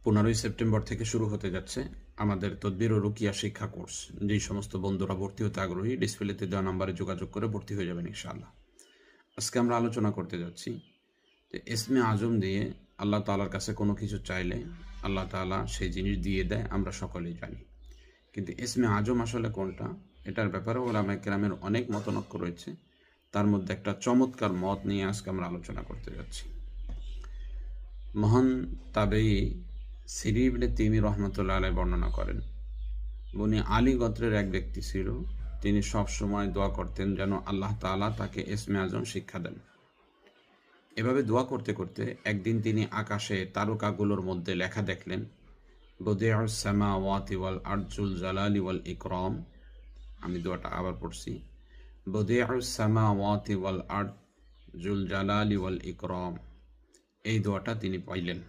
15ই September থেকে শুরু হতে যাচ্ছে আমাদের তদবির ও রুকিয়া শিক্ষা কোর্স। যেই সমস্ত বন্ধুরা ভর্তি হতে আগ্রহী ডিসপ্লেতে দেওয়া নাম্বারে যোগাযোগ করে ভর্তি হয়ে যাবেন ইনশাআল্লাহ। আজকে আমরা আলোচনা করতে যাচ্ছি যে ইসমে আজম দিয়ে আল্লাহ তাআলার কাছে কোনো কিছু চাইলে আল্লাহ তাআলা সেই জিনিস দিয়ে দেয়, আমরা সকলেই জানি। কিন্তু ইসমে আজম আসলে কোনটা, এটার ব্যাপারে ওলামায়ে কেরামের অনেক মতানৈক্য রয়েছে। তার মধ্যে একটা চমৎকার মত নিয়ে আজকে আমরা আলোচনা করতে যাচ্ছি। মহান তাবেঈ সিরি ইবনে তিমি রহমতুল্লাহ আলাইহি বর্ণনা করেন, উনি আলী গোত্রের এক ব্যক্তি ছিল। তিনি সব সময় দোয়া করতেন যেন আল্লাহ তাআলা তাকে ইসমে আজম শিক্ষা দেন। এভাবে দোয়া করতে করতে একদিন তিনি আকাশে তারকাগুলোর মধ্যে লেখা দেখলেন, বদিউস সামাওয়াতি ওয়াল আরজুল জালালি ওয়াল ইকরাম। আমি দোয়াটা আবার পড়ছি, বদিউস সামাওয়াতি ওয়াল আরজুল জালালি ওয়াল ইকরাম। এই দোয়াটা তিনি পাইলেন।